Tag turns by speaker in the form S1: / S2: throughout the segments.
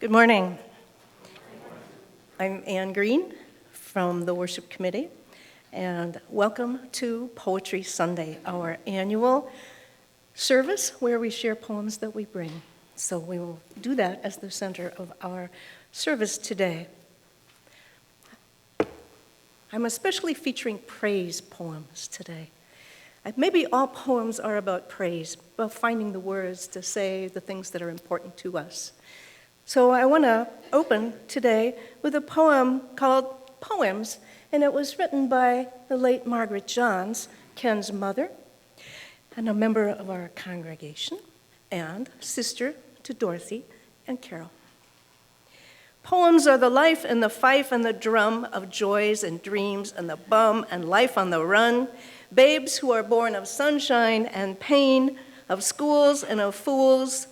S1: Good morning. I'm Ann Green from the Worship Committee, and welcome to Poetry Sunday, our annual service where we share poems that we bring. So we will do that as the center of our service today. I'm especially featuring praise poems today. Maybe all poems are about praise, about finding the words to say the things that are important to us. So I want to open today with a poem called Poems, and it was written by the late Margaret Johns, Ken's mother, and a member of our congregation, and sister to Dorothy and Carol. Poems are the life and the fife and the drum of joys and dreams and the bum and life on the run, babes who are born of sunshine and pain, of schools and of fools,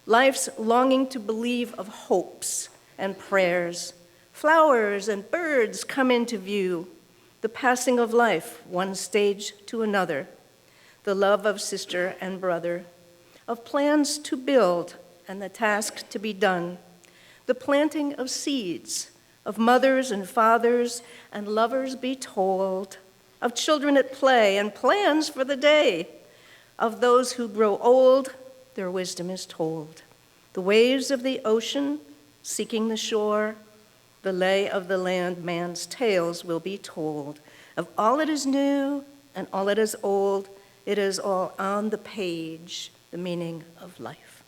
S1: life's longing to believe of hopes and prayers. Flowers and birds come into view, the passing of life, one stage to another, the love of sister and brother, of plans to build and the task to be done, the planting of seeds, of mothers and fathers and lovers be told, of children at play and plans for the day, of those who grow old, their wisdom is told. The waves of the ocean seeking the shore, the lay of the land, man's tales will be told. Of all that is new and all that is old, it is all on the page, the meaning of life.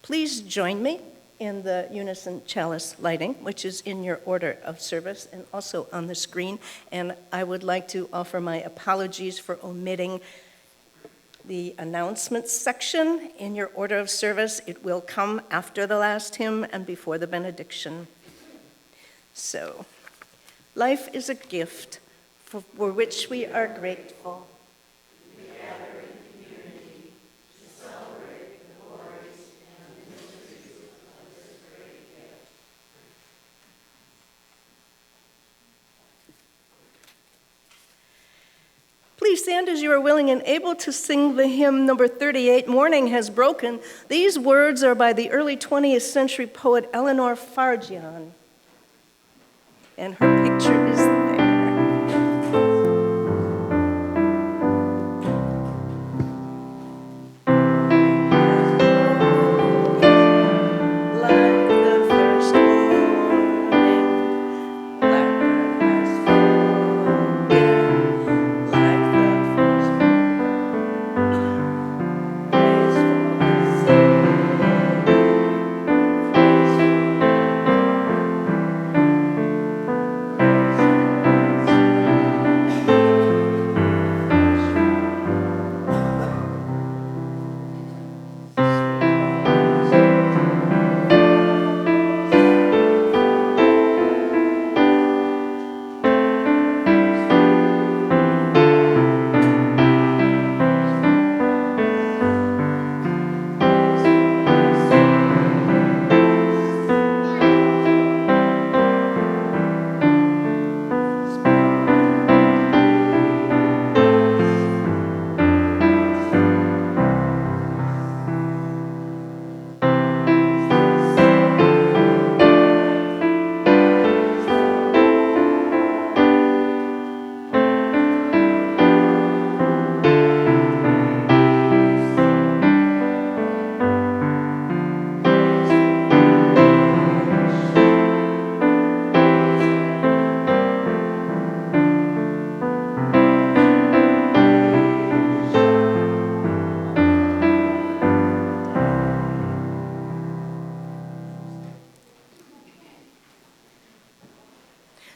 S1: Please join me in the unison chalice lighting, which is in your order of service and also on the screen. And I would like to offer my apologies for omitting the announcements section in your order of service. It will come after the last hymn and before the benediction. So, life is a gift for which we are grateful. We gather in community to celebrate the glories and the mysteries of this great gift. Please stand as you are willing and able to sing the hymn number 38, Morning Has Broken. These words are by the early 20th century poet Eleanor Farjeon, and her picture is there.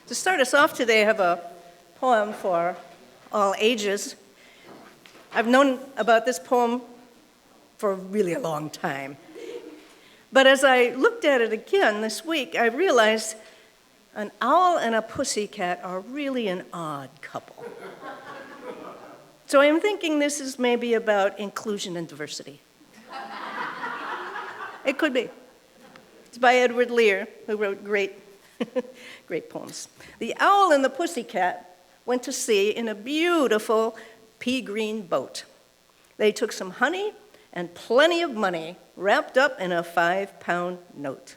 S1: To start us off today, I have a poem for all ages. I've known about this poem for really a long time. But as I looked at it again this week, I realized an owl and a pussycat are really an odd couple. So I'm thinking this is maybe about inclusion and diversity. It could be. It's by Edward Lear, who wrote great poems. The owl and the pussycat went to sea in a beautiful pea green boat. They took some honey and plenty of money wrapped up in a 5-pound note.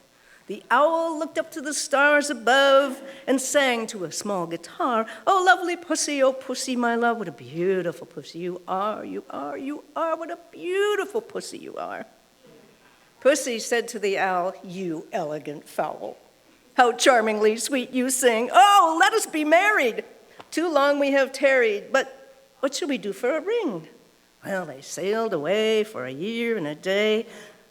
S1: The owl looked up to the stars above and sang to a small guitar, "Oh, lovely pussy, oh, pussy, my love, what a beautiful pussy you are, you are, you are, what a beautiful pussy you are." Pussy said to the owl, "You elegant fowl, how charmingly sweet you sing. Oh, let us be married. Too long we have tarried, but what shall we do for a ring?" Well, they sailed away for a year and a day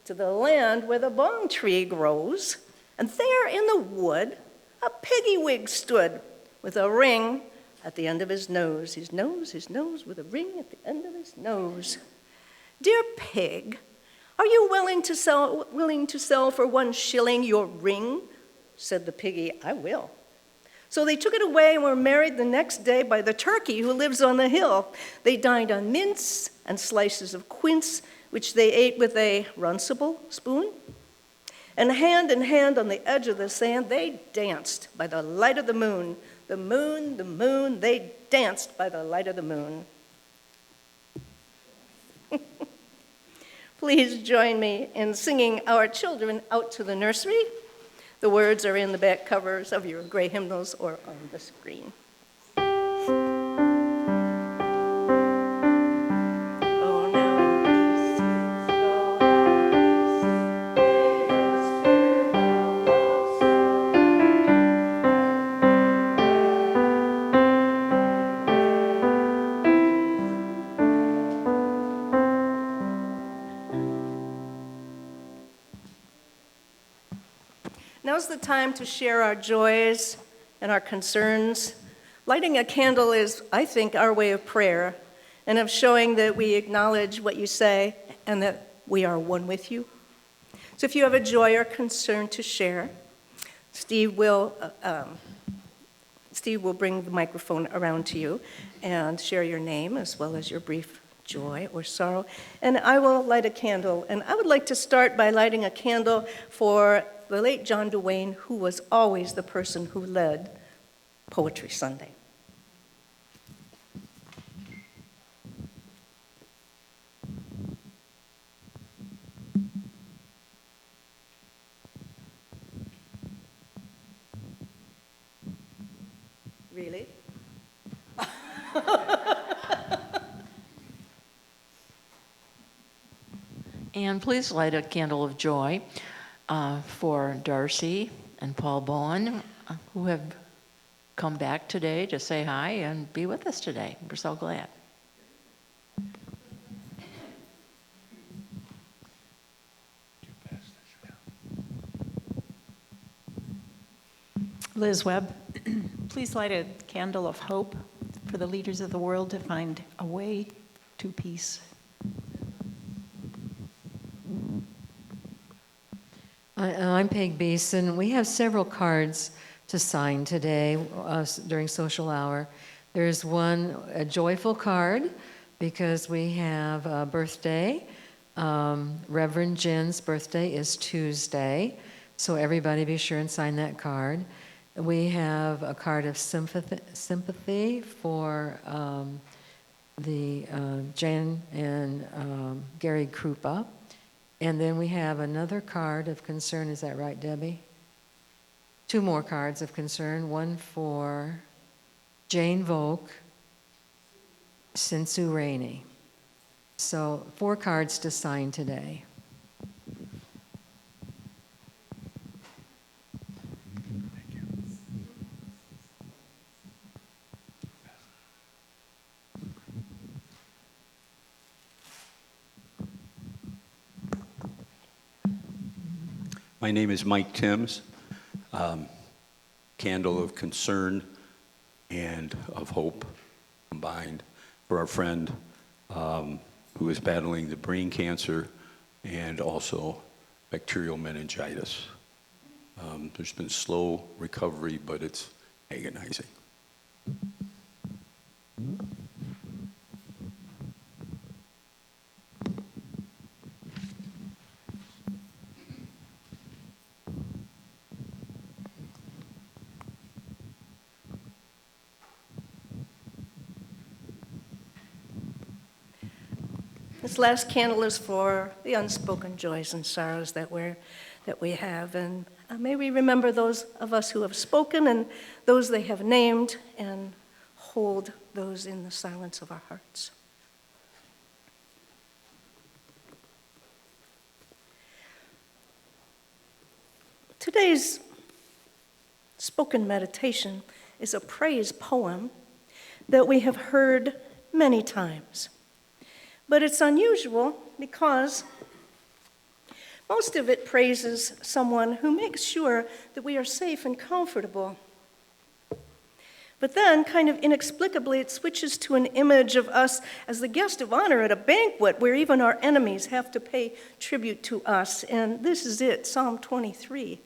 S1: to the land where the bong tree grows, and there in the wood a piggy-wig stood with a ring at the end of his nose, his nose, with a ring at the end of his nose. "Dear pig, are you willing to sell for 1 shilling your ring?" Said the piggy, "I will." So they took it away and were married the next day by the turkey who lives on the hill. They dined on mince and slices of quince, which they ate with a runcible spoon. And hand in hand on the edge of the sand, they danced by the light of the moon. The moon, the moon, they danced by the light of the moon. Please join me in singing Our Children Out to the Nursery. The words are in the back covers of your gray hymnals or on the screen. Now's the time to share our joys and our concerns. Lighting a candle is, I think, our way of prayer and of showing that we acknowledge what you say and that we are one with you. So if you have a joy or concern to share, Steve will bring the microphone around to you and share your name as well as your brief joy or sorrow. And I will light a candle. And I would like to start by lighting a candle for the late John Duane, who was always the person who led Poetry Sunday. Really?
S2: And please light a candle of joy for Darcy and Paul Bowen, who have come back today to say hi and be with us today. We're so glad.
S3: Liz Webb, please light a candle of hope for the leaders of the world to find a way to peace.
S4: I'm Peg Beeson. We have several cards to sign today during social hour. There's a joyful card because we have a birthday. Reverend Jen's birthday is Tuesday, so everybody be sure and sign that card. We have a card of sympathy for Jan and Gary Krupa. And then we have another card of concern. Is that right, Debbie? 2 more cards of concern. One for Jane Volk, Sinsu Rainey. So 4 cards to sign today.
S5: My name is Mike Timms. Candle of concern and of hope combined for our friend who is battling the brain cancer and also bacterial meningitis. There's been slow recovery, but it's agonizing.
S1: This last candle is for the unspoken joys and sorrows that we have. And may we remember those of us who have spoken and those they have named, and hold those in the silence of our hearts. Today's spoken meditation is a praise poem that we have heard many times. But it's unusual because most of it praises someone who makes sure that we are safe and comfortable. But then, kind of inexplicably, it switches to an image of us as the guest of honor at a banquet where even our enemies have to pay tribute to us. And this is it, Psalm 23.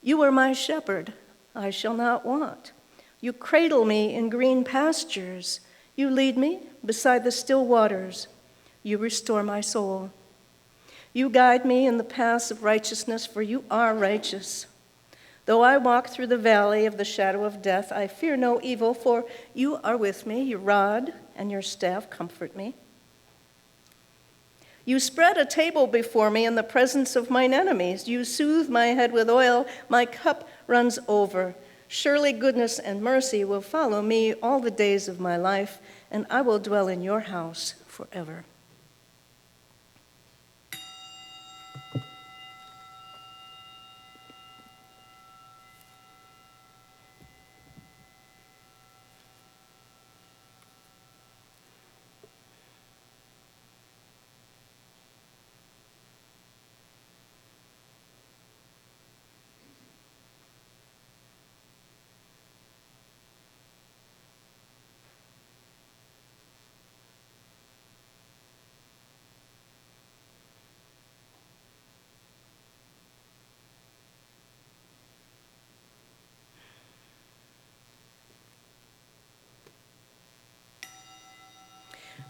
S1: You are my shepherd, I shall not want. You cradle me in green pastures. You lead me beside the still waters. You restore my soul. You guide me in the paths of righteousness, for you are righteous. Though I walk through the valley of the shadow of death, I fear no evil, for you are with me. Your rod and your staff comfort me. You spread a table before me in the presence of mine enemies. You soothe my head with oil. My cup runs over. Surely goodness and mercy will follow me all the days of my life, and I will dwell in your house forever.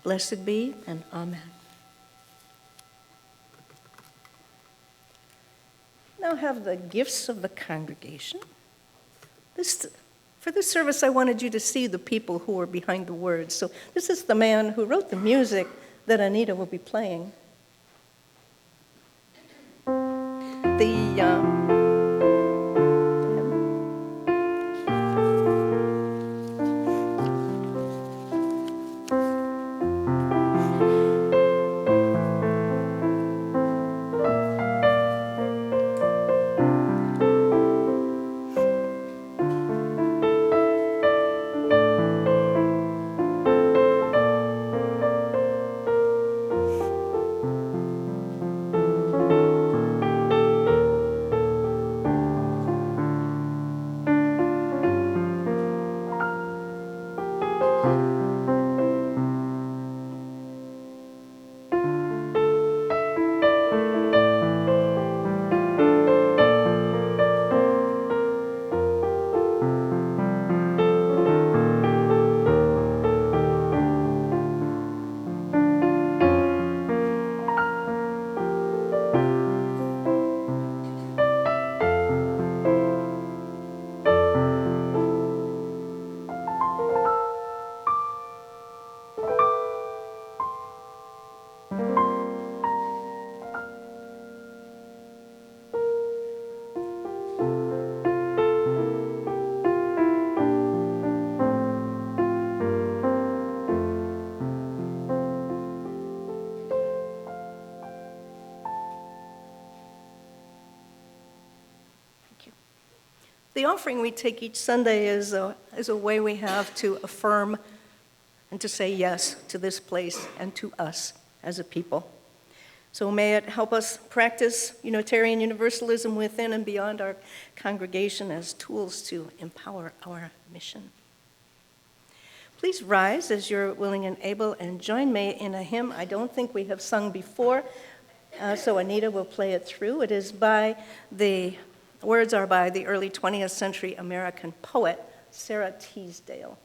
S1: Blessed be, and amen. Now have the gifts of the congregation. For this service, I wanted you to see the people who are behind the words. So this is the man who wrote the music that Anita will be playing. The offering we take each Sunday is a way we have to affirm and to say yes to this place and to us as a people. So may it help us practice Unitarian Universalism within and beyond our congregation as tools to empower our mission. Please rise as you're willing and able and join me in a hymn I don't think we have sung before, so Anita will play it through. Words are by the early 20th century American poet Sarah Teasdale.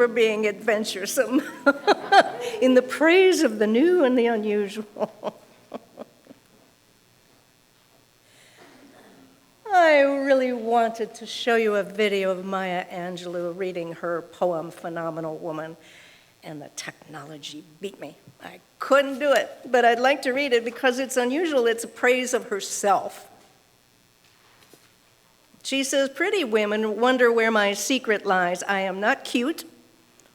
S1: for being adventuresome in the praise of the new and the unusual. I really wanted to show you a video of Maya Angelou reading her poem, Phenomenal Woman, and the technology beat me. I couldn't do it, but I'd like to read it because it's unusual. It's a praise of herself. She says, "Pretty women wonder where my secret lies. I am not cute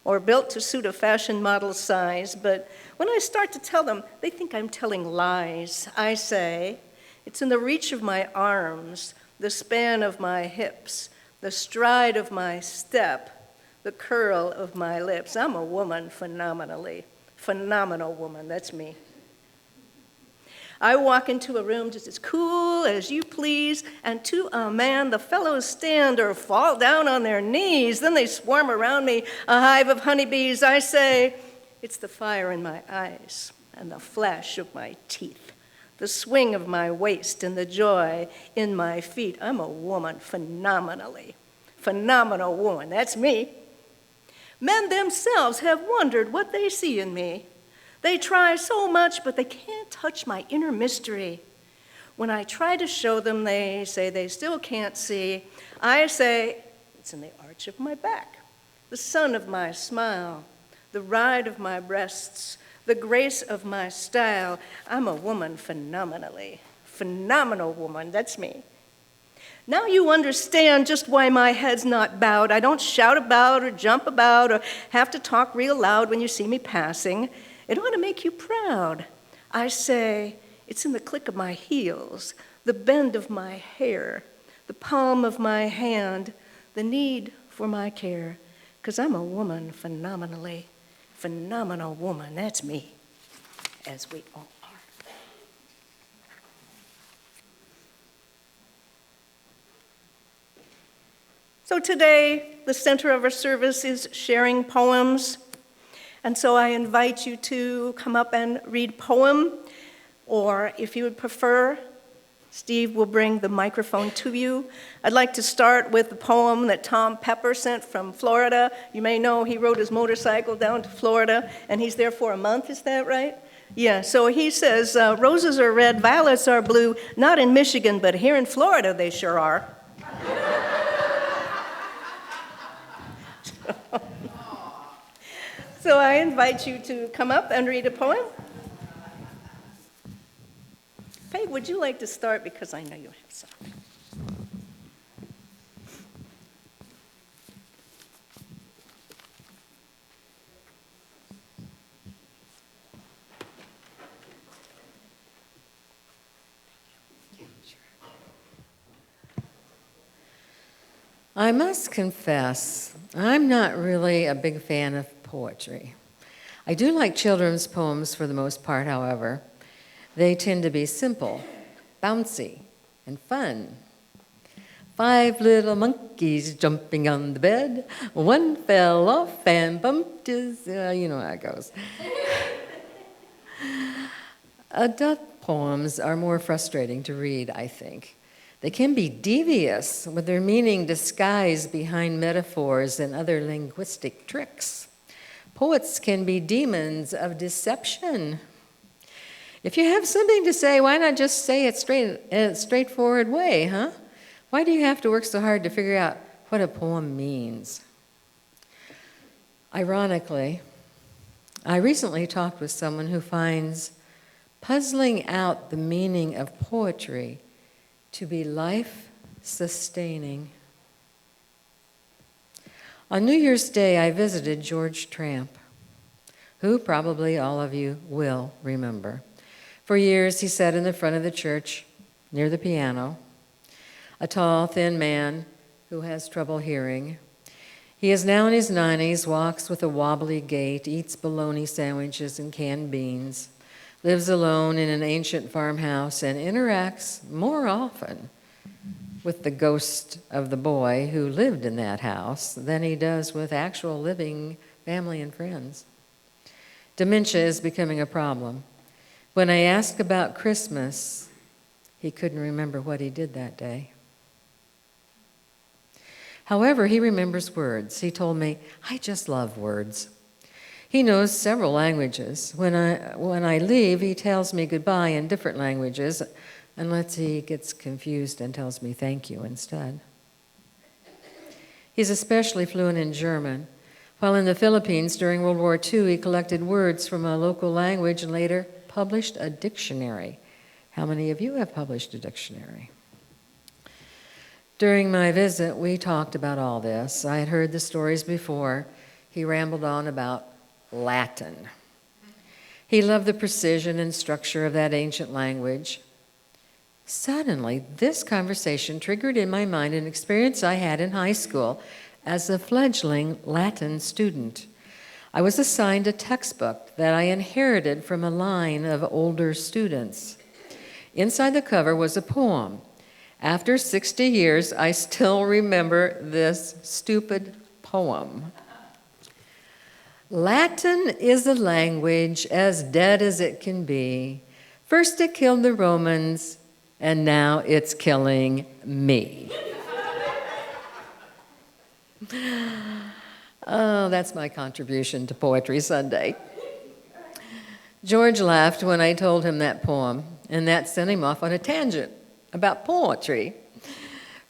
S1: or built to suit a fashion model's size, but when I start to tell them, they think I'm telling lies. I say, it's in the reach of my arms, the span of my hips, the stride of my step, the curl of my lips. I'm a woman phenomenally. Phenomenal woman, that's me. I walk into a room just as cool as you please, and to a man, the fellows stand or fall down on their knees. Then they swarm around me, a hive of honeybees. I say, it's the fire in my eyes and the flash of my teeth, the swing of my waist and the joy in my feet. I'm a woman phenomenally. Phenomenal woman, that's me. Men themselves have wondered what they see in me. They try so much, but they can't touch my inner mystery. When I try to show them, they say they still can't see. I say, it's in the arch of my back, the sun of my smile, the ride of my breasts, the grace of my style. I'm a woman phenomenally. Phenomenal woman, that's me. Now you understand just why my head's not bowed. I don't shout about or jump about or have to talk real loud when you see me passing. It ought to make you proud. I say, it's in the click of my heels, the bend of my hair, the palm of my hand, the need for my care, because I'm a woman phenomenally. Phenomenal woman, that's me, as we all are. So today, the center of our service is sharing poems. And so I invite you to come up and read poem, or if you would prefer, Steve will bring the microphone to you. I'd like to start with the poem that Tom Pepper sent from Florida. You may know he rode his motorcycle down to Florida, and he's there for a month, is that right? Yeah, so he says, roses are red, violets are blue, not in Michigan, but here in Florida they sure are. So I invite you to come up and read a poem. Peg, would you like to start? Because I know you have something.
S4: I must confess, I'm not really a big fan of poetry. I do like children's poems for the most part, however. They tend to be simple, bouncy, and fun. 5 little monkeys jumping on the bed. One fell off and bumped his, you know how it goes. Adult poems are more frustrating to read, I think. They can be devious, with their meaning disguised behind metaphors and other linguistic tricks. Poets can be demons of deception. If you have something to say, why not just say it in a straightforward way, huh? Why do you have to work so hard to figure out what a poem means? Ironically, I recently talked with someone who finds puzzling out the meaning of poetry to be life-sustaining. On New Year's Day, I visited George Tramp, who probably all of you will remember. For years, he sat in the front of the church near the piano, a tall, thin man who has trouble hearing. He is now in his 90s, walks with a wobbly gait, eats bologna sandwiches and canned beans, lives alone in an ancient farmhouse, and interacts more often with the ghost of the boy who lived in that house than he does with actual living family and friends. Dementia is becoming a problem. When I asked about Christmas, he couldn't remember what he did that day. However, he remembers words. He told me, I just love words. He knows several languages. When I leave, he tells me goodbye in different languages, unless he gets confused and tells me thank you instead. He's especially fluent in German. While in the Philippines during World War II, he collected words from a local language and later published a dictionary. How many of you have published a dictionary? During my visit, we talked about all this. I had heard the stories before. He rambled on about Latin. He loved the precision and structure of that ancient language. Suddenly, this conversation triggered in my mind an experience I had in high school as a fledgling Latin student. I was assigned a textbook that I inherited from a line of older students. Inside the cover was a poem. After 60 years, I still remember this stupid poem. Latin is a language as dead as it can be. First it killed the Romans, and now it's killing me. Oh, that's my contribution to Poetry Sunday. George laughed when I told him that poem, and that sent him off on a tangent about poetry.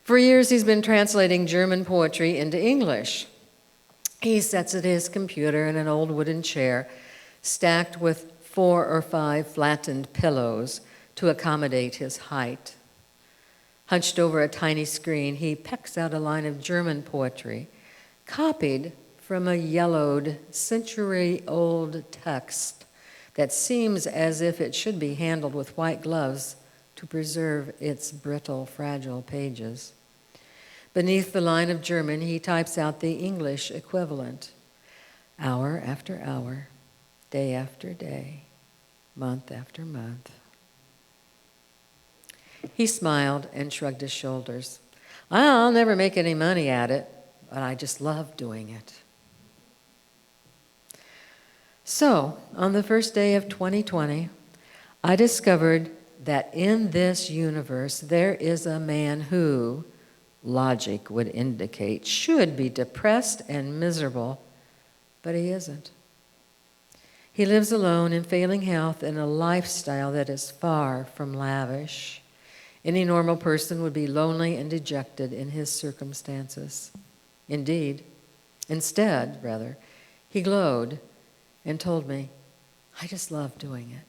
S4: For years, he's been translating German poetry into English. He sits at his computer in an old wooden chair, stacked with 4 or 5 flattened pillows to accommodate his height. Hunched over a tiny screen, he pecks out a line of German poetry, copied from a yellowed, century-old text that seems as if it should be handled with white gloves to preserve its brittle, fragile pages. Beneath the line of German, he types out the English equivalent, hour after hour, day after day, month after month. He smiled and shrugged his shoulders. I'll never make any money at it, but I just love doing it. So, on the first day of 2020, I discovered that in this universe there is a man who, logic would indicate, should be depressed and miserable, but he isn't. He lives alone in failing health in a lifestyle that is far from lavish. Any normal person would be lonely and dejected in his circumstances. Instead, he glowed and told me, I just love doing it.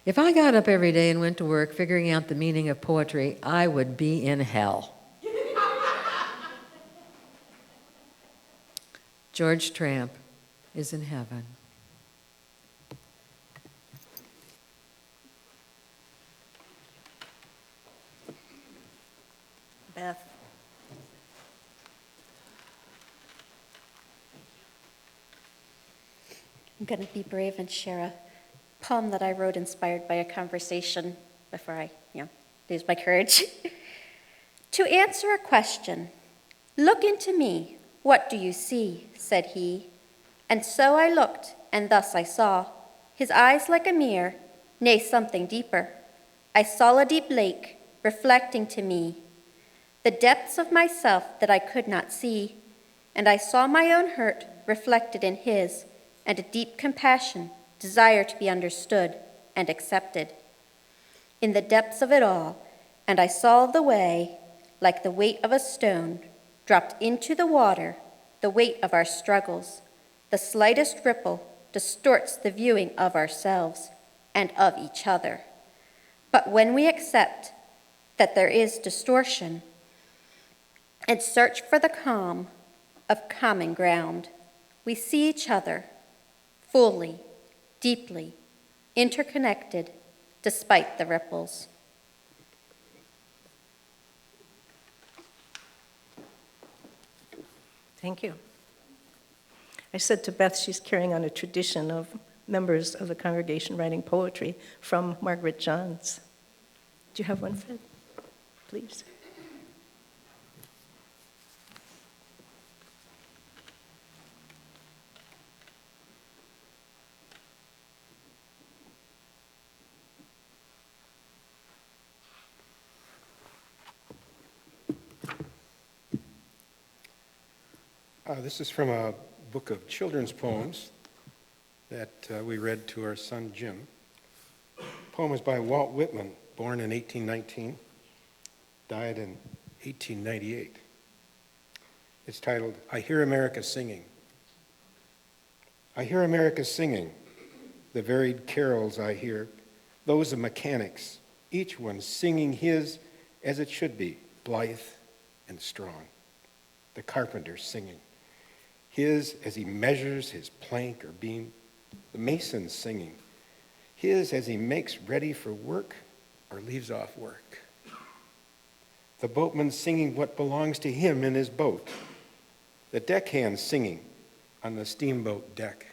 S4: If I got up every day and went to work figuring out the meaning of poetry, I would be in hell. George Tramp is in heaven.
S1: Beth.
S6: I'm going to be brave and share a poem that I wrote inspired by a conversation before I, lose my courage. To answer a question, look into me, what do you see, said he. And so I looked, and thus I saw, his eyes like a mirror, nay, something deeper. I saw a deep lake, reflecting to me the depths of myself that I could not see, and I saw my own hurt reflected in his, and a deep compassion, desire to be understood and accepted. In the depths of it all, and I saw the way, like the weight of a stone, dropped into the water, the weight of our struggles. The slightest ripple distorts the viewing of ourselves and of each other. But when we accept that there is distortion and search for the calm of common ground, we see each other fully, deeply, interconnected, despite the ripples.
S1: Thank you. I said to Beth she's carrying on a tradition of members of the congregation writing poetry from Margaret Johns. Do you have one, Fred? Please.
S7: This is from a book of children's poems that we read to our son Jim. The poem is by Walt Whitman, born in 1819, died in 1898. It's titled, I Hear America Singing. I hear America singing, the varied carols I hear, those of mechanics, each one singing his as it should be, blithe and strong. The carpenter singing his as he measures his plank or beam, the mason singing his as he makes ready for work or leaves off work. The boatman singing what belongs to him in his boat, the deckhand singing on the steamboat deck.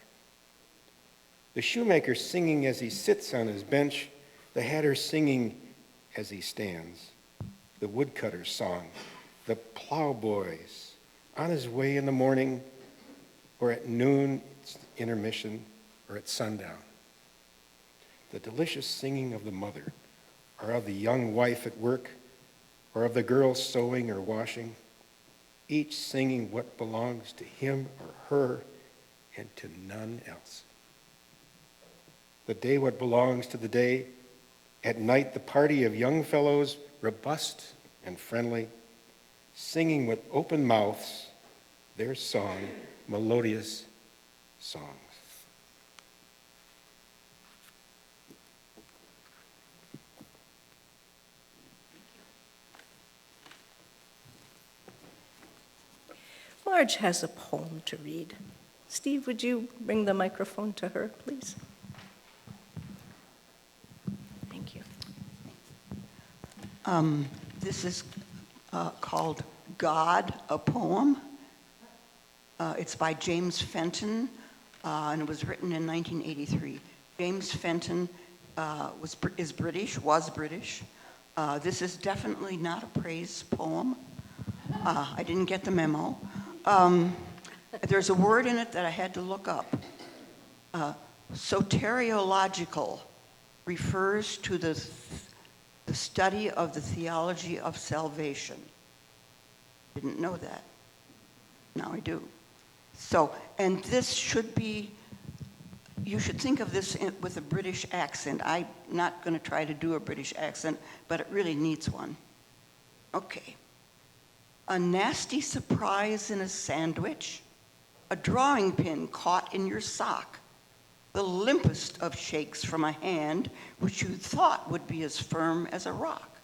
S7: The shoemaker singing as he sits on his bench, the hatter singing as he stands. The woodcutter's song, the plowboy's on his way in the morning, or at noon, it's intermission, or at sundown. The delicious singing of the mother, or of the young wife at work, or of the girl sewing or washing, each singing what belongs to him or her and to none else. The day what belongs to the day, at night the party of young fellows, robust and friendly, singing with open mouths their song, melodious songs.
S1: Marge has a poem to read. Steve, would you bring the microphone to her, please? Thank you.
S8: This is called God, a Poem. It's by James Fenton, and it was written in 1983. James Fenton was British. This is definitely not a praise poem. I didn't get the memo. There's a word in it that I had to look up. Soteriological refers to the study of the theology of salvation. Didn't know that. Now I do. So, and this should be, you should think of this with a British accent. I'm not going to try to do a British accent, but it really needs one. Okay. A nasty surprise in a sandwich, a drawing pin caught in your sock, the limpest of shakes from a hand which you thought would be as firm as a rock,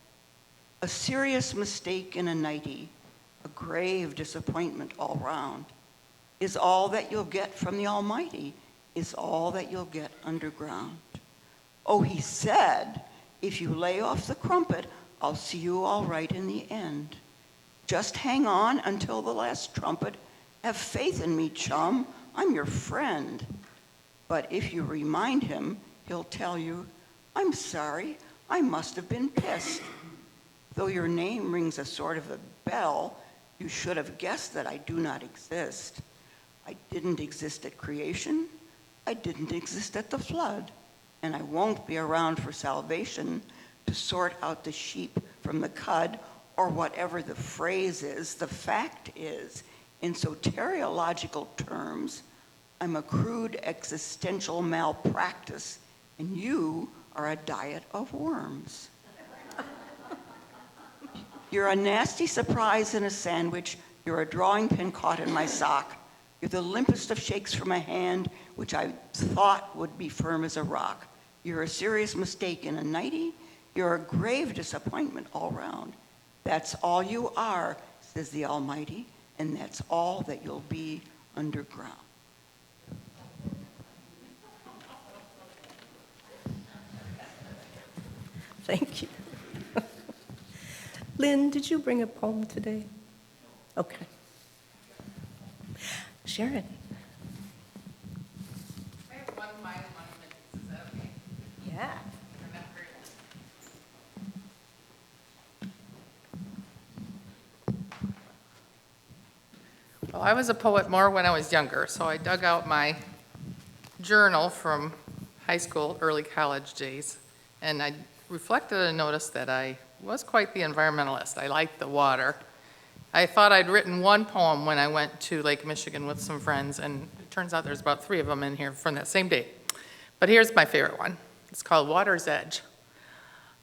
S8: a serious mistake in a nightie, a grave disappointment all round, is all that you'll get from the Almighty, is all that you'll get underground. Oh, he said, if you lay off the crumpet, I'll see you all right in the end. Just hang on until the last trumpet. Have faith in me, chum. I'm your friend. But if you remind him, he'll tell you, I'm sorry, I must have been pissed. Though your name rings a sort of a bell, you should have guessed that I do not exist. I didn't exist at creation. I didn't exist at the flood. And I won't be around for salvation to sort out the sheep from the cud, or whatever the phrase is. The fact is, in soteriological terms, I'm a crude existential malpractice, and you are a diet of worms. You're a nasty surprise in a sandwich. You're a drawing pin caught in my sock. You're the limpest of shakes from a hand, which I thought would be firm as a rock. You're a serious mistake in a nightie. You're a grave disappointment all round. That's all you are, says the Almighty, and that's all that you'll be underground.
S1: Thank you. Lynn, did you bring a poem today? Okay. Sharon.
S9: I have one final monument. Is that okay?
S1: Yeah.
S9: Well, I was a poet more when I was younger, so I dug out my journal from high school, early college days, and I reflected and noticed that I was quite the environmentalist. I liked the water. I thought I'd written one poem when I went to Lake Michigan with some friends, and it turns out there's about 3 of them in here from that same day. But here's my favorite one. It's called Water's Edge.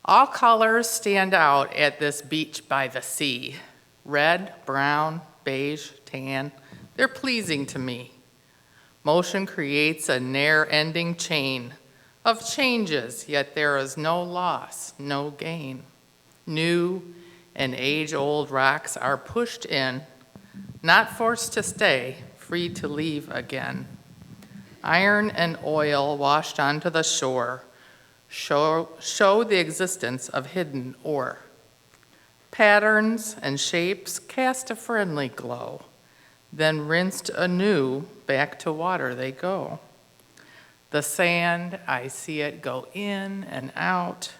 S9: All colors stand out at this beach by the sea. Red, brown, beige, tan, they're pleasing to me. Motion creates a ne'er-ending chain of changes, yet there is no loss, no gain. New and age-old rocks are pushed in, not forced to stay, free to leave again. Iron and oil washed onto the shore show the existence of hidden ore. Patterns and shapes cast a friendly glow, then rinsed anew, back to water they go. The sand, I see it go in and out,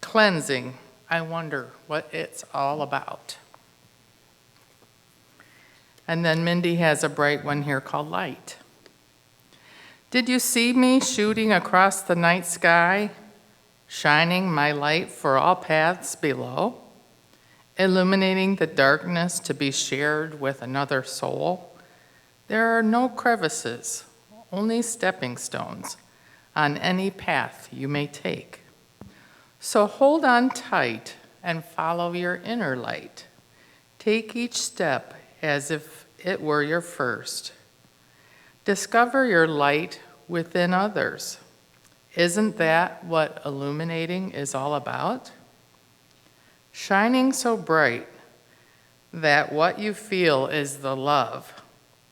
S9: cleansing, I wonder what it's all about. And then Mindy has a bright one here called Light. Did you see me shooting across the night sky, shining my light for all paths below, illuminating the darkness to be shared with another soul? There are no crevices, only stepping stones on any path you may take. So hold on tight and follow your inner light. Take each step as if it were your first. Discover your light within others. Isn't that what illuminating is all about? Shining so bright that what you feel is the love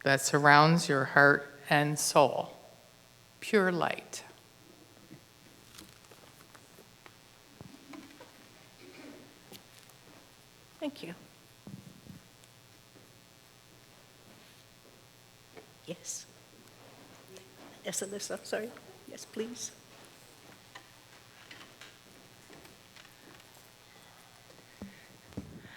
S9: that surrounds your heart and soul. Pure light.
S1: Thank you. Yes. Yes, Alyssa, sorry. Yes, please.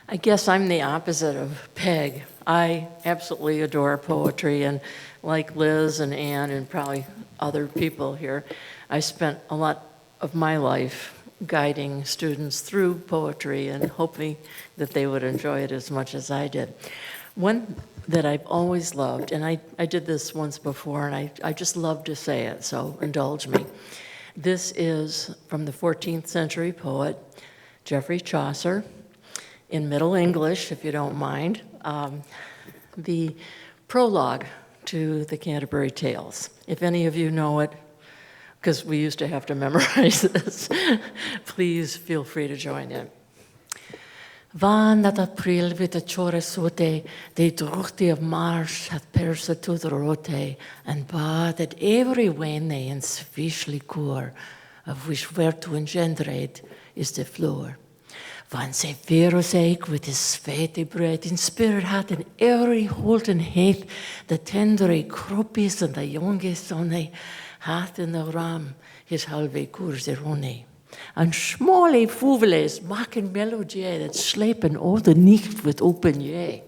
S2: I guess I'm the opposite of Peg. I absolutely adore poetry, and like Liz and Ann and probably other people here, I spent a lot of my life guiding students through poetry and hoping that they would enjoy it as much as I did. One that I've always loved, and I did this once before, and I just love to say it, so indulge me. This is from the 14th century poet, Geoffrey Chaucer, in Middle English, if you don't mind, the prologue to the Canterbury Tales. If any of you know it, because we used to have to memorize this, please feel free to join in. Van dat april with a chore sote, de droogte of March had perse to the rote, and bad at every wene in swish liqueur, of which where to engendrate is the floor. Van se Verus ache with his sweaty breath, in spirit had in every holden hath, the tendere croppies and the youngest onne, hath in the ram his halve curzerone. And smale fuveles maken melodie that slepen all the nicht with open ye.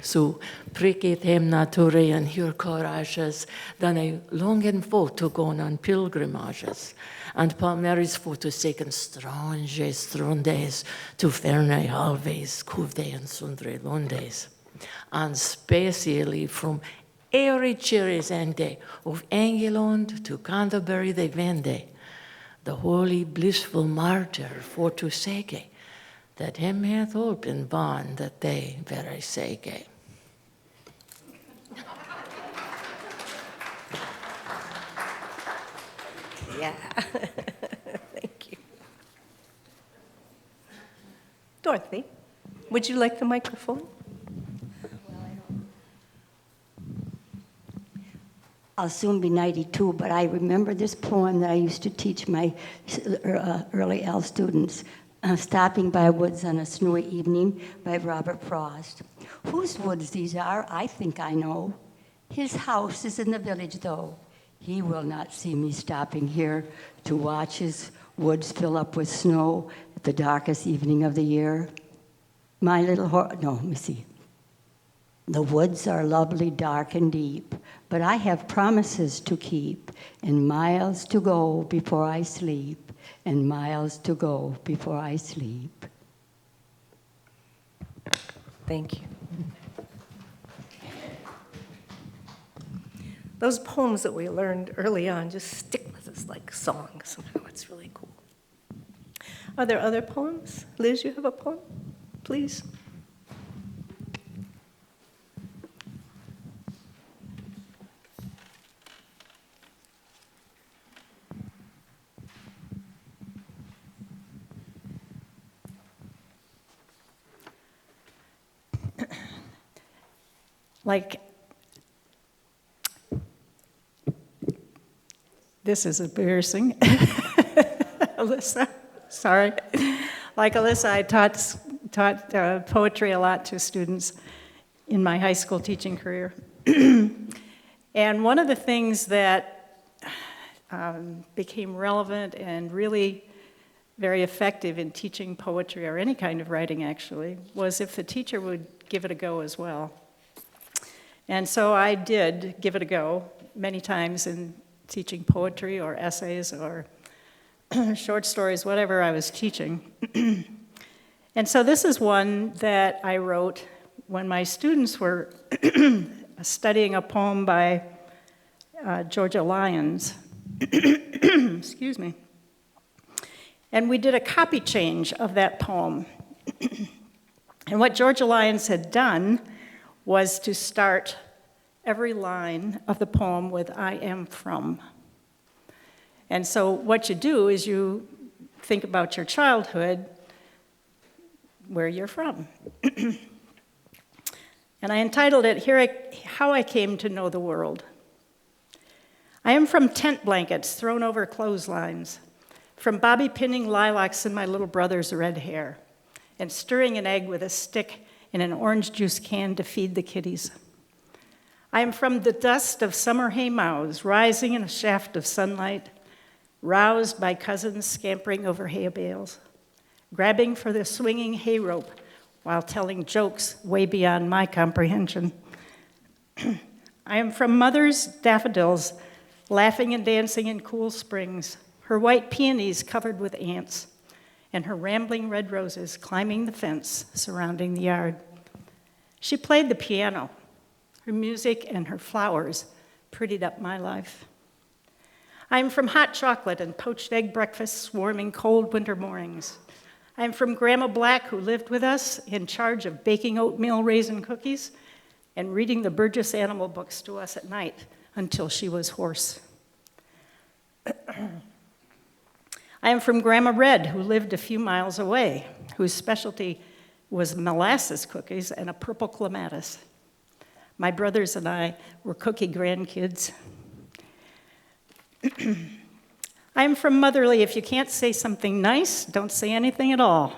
S2: So pricket hem nature and hier courages, dan a longen vote to go on pilgrimages, and palmeris for to second strange strondes to ferne always cuvde and sundre londes, and specially from every cherries ende of Engeland to Canterbury they vende, the holy blissful martyr for to sake, that him hath open bond that they very sake.
S1: Yeah. Thank you. Dorothy, would you like the microphone?
S10: I'll soon be 92, but I remember this poem that I used to teach my early L students, Stopping by Woods on a Snowy Evening by Robert Frost. Whose woods these are, I think I know. His house is in the village, though. He will not see me stopping here to watch his woods fill up with snow at the darkest evening of the year. My little let me see. The woods are lovely, dark, and deep, but I have promises to keep, and miles to go before I sleep, and miles to go before I sleep.
S1: Thank Thank you. Those poems that we learned early on just stick with us like songs. Somehow it's really cool. Are there other poems? Liz, you have a poem? Please.
S3: Like, this is embarrassing. Alyssa, sorry. Like Alyssa, I taught poetry a lot to students in my high school teaching career. And one of the things that became relevant and really very effective in teaching poetry, or any kind of writing actually, was if the teacher would give it a go as well. And so I did give it a go many times in teaching poetry or essays or short stories, whatever I was teaching. And so this is one that I wrote when my students were studying a poem by Georgia Lyons. Excuse me. And we did a copy change of that poem. And what Georgia Lyons had done was to start every line of the poem with "I am from." And so what you do is you think about your childhood, where you're from. And I entitled it, How I Came to Know the World. I am from tent blankets thrown over clotheslines, from bobby pinning lilacs in my little brother's red hair, and stirring an egg with a stick in an orange juice can to feed the kitties. I am from the dust of summer haymows rising in a shaft of sunlight, roused by cousins scampering over hay bales, grabbing for the swinging hay rope while telling jokes way beyond my comprehension. I am from mother's daffodils, laughing and dancing in cool springs, her white peonies covered with ants, and her rambling red roses climbing the fence surrounding the yard. She played the piano. Her music and her flowers prettied up my life. I am from hot chocolate and poached egg breakfasts warming cold winter mornings. I am from Grandma Black, who lived with us in charge of baking oatmeal raisin cookies and reading the Burgess animal books to us at night until she was hoarse. I am from Grandma Red, who lived a few miles away, whose specialty was molasses cookies and a purple clematis. My brothers and I were cookie grandkids. I am from Motherly. If you can't say something nice, don't say anything at all.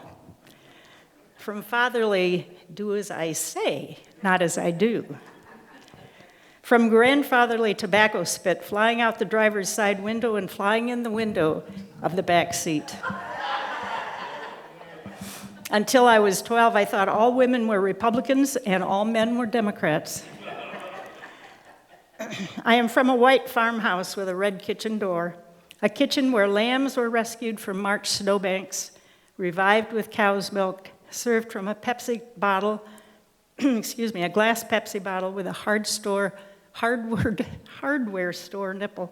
S3: From Fatherly, do as I say, not as I do. From Grandfatherly, tobacco spit flying out the driver's side window and flying in the window of the back seat. Until I was 12, I thought all women were Republicans and all men were Democrats. I am from a white farmhouse with a red kitchen door, a kitchen where lambs were rescued from March snowbanks, revived with cow's milk, served from a Pepsi bottle, a glass Pepsi bottle with a hardware store nipple.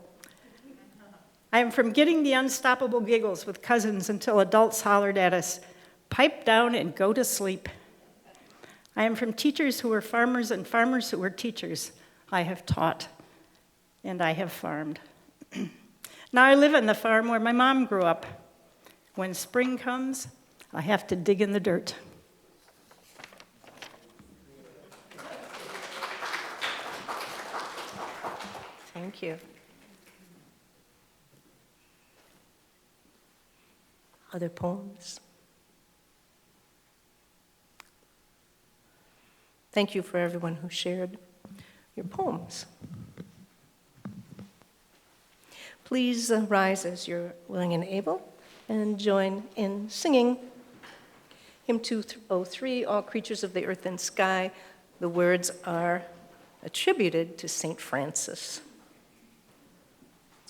S3: I am from getting the unstoppable giggles with cousins until adults hollered at us, "Pipe down and go to sleep." I am from teachers who were farmers and farmers who were teachers. I have taught, and I have farmed. Now I live on the farm where my mom grew up. When spring comes, I have to dig in the dirt.
S1: Thank you. Other poems? Thank you for everyone who shared your poems. Please rise as you're willing and able and join in singing Hymn 203, All Creatures of the Earth and Sky. The words are attributed to St. Francis.